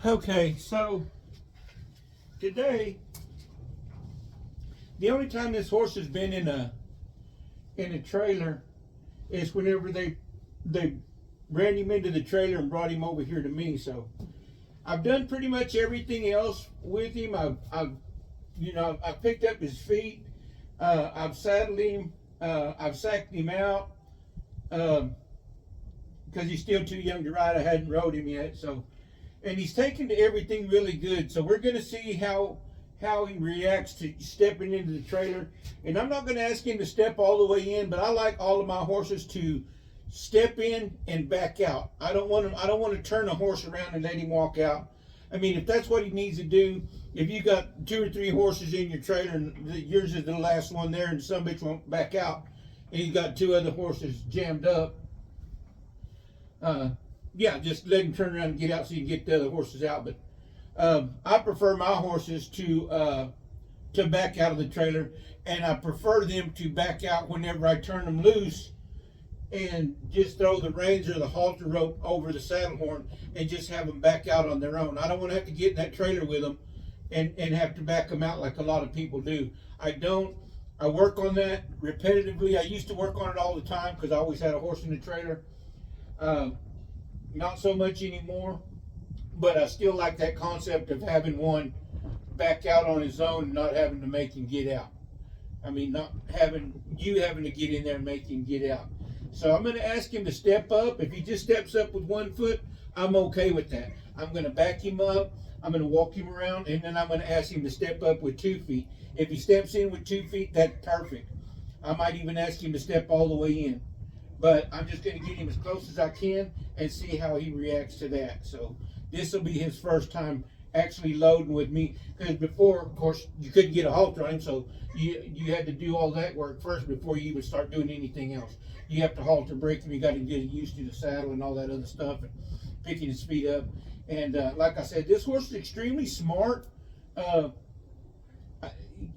Okay, so today, the only time this horse has been in a trailer is whenever they ran him into the trailer and brought him over here to me. So I've done pretty much everything else with him. I've picked up his feet. I've saddled him. I've sacked him out because he's still too young to ride. I hadn't rode him yet, so. And he's taken to everything really good. So we're going to see how he reacts to stepping into the trailer. And I'm not going to ask him to step all the way in, but I like all of my horses to step in and back out. I don't want to turn a horse around and let him walk out. I mean, if that's what he needs to do, if you got 2 or 3 horses in your trailer and yours is the last one there and some bitch won't back out, and he's got 2 other horses jammed up, yeah, just let him turn around and get out so you can get the other horses out. But I prefer my horses to back out of the trailer, and I prefer them to back out whenever I turn them loose and just throw the reins or the halter rope over the saddle horn and just have them back out on their own. I don't want to have to get in that trailer with them and have to back them out like a lot of people do. I work on that repetitively. I used to work on it all the time because I always had a horse in the trailer. Not so much anymore, but I still like that concept of having one back out on his own and not having to make him get out. I mean, not having to get in there and make him get out. So I'm going to ask him to step up. If he just steps up with 1 foot, I'm okay with that. I'm going to back him up. I'm going to walk him around, and then I'm going to ask him to step up with 2 feet. If he steps in with 2 feet, that's perfect. I might even ask him to step all the way in. But I'm just going to get him as close as I can and see how he reacts to that. So this will be his first time actually loading with me. Because before, of course, you couldn't get a halter on him, so you had to do all that work first before you would start doing anything else. You have to halter break him. You got to get used to the saddle and all that other stuff and picking his feet up. And like I said, this horse is extremely smart.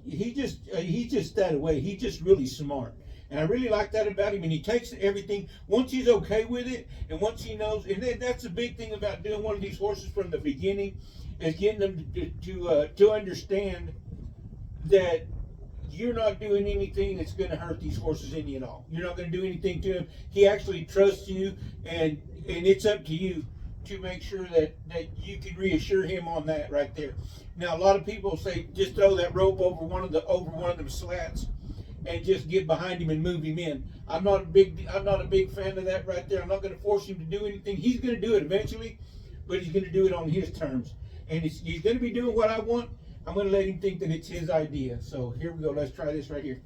He's just that way. He's just really smart. And I really like that about him. And he takes everything, once he's okay with it, and once he knows, and that's a big thing about doing one of these horses from the beginning, is getting them to understand that you're not doing anything that's going to hurt these horses any at all. You're not going to do anything to him. He actually trusts you, and it's up to you to make sure that you can reassure him on that right there. Now, a lot of people say just throw that rope over one of them slats and just get behind him and move him in. I'm not a big fan of that right there. I'm not going to force him to do anything. He's going to do it eventually, but he's going to do it on his terms. And he's going to be doing what I want. I'm going to let him think that it's his idea. So here we go. Let's try this right here.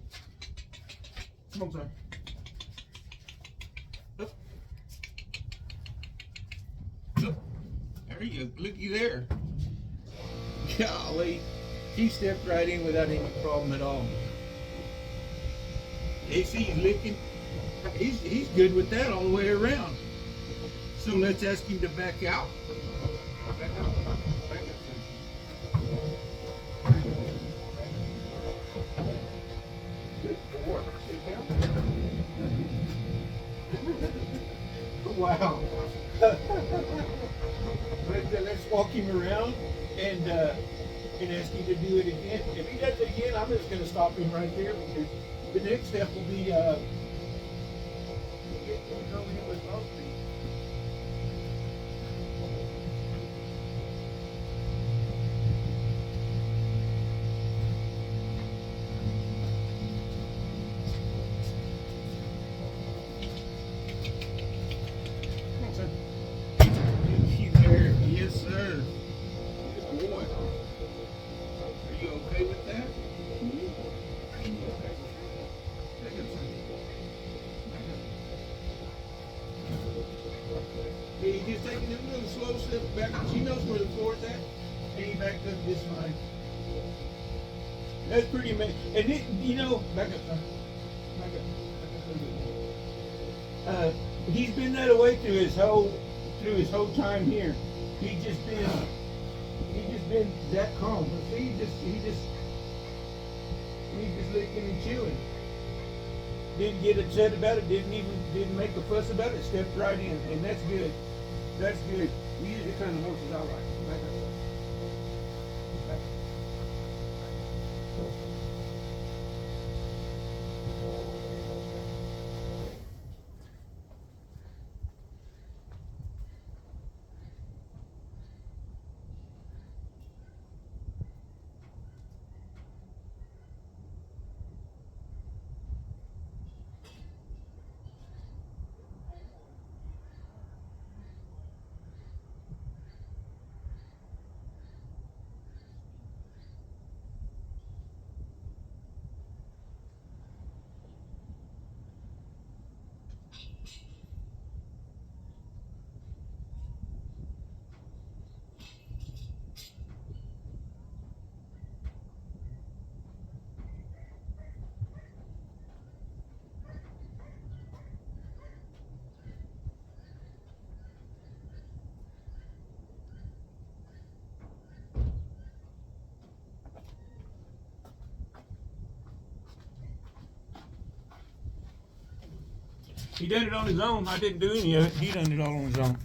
Come on, son. Up. Up. There you go. Looky there. Golly. He stepped right in without any problem at all. You see he's licking. He's good with that all the way around. So let's ask him to back out. Back out. Back out. Good boy. Wow. Let's walk him around and ask him to do it again. If he does it again, I'm just going to stop him right there because the next step will be over here with both feet. Come on, son. You there? Yes, sir. Good boy. Are you okay with that? He's just taking a little slow step back. She knows where the floor is at. And he backed up just fine. That's pretty amazing. And it, back up, son. Back up. He's been that way through his whole time here. He's just been that calm. But see, he's just licking and chewing. Didn't get upset about it, didn't make a fuss about it, stepped right in, and that's good. That's good. These are the kind of horses I like. He done it on his own. I didn't do any of it. He done it all on his own.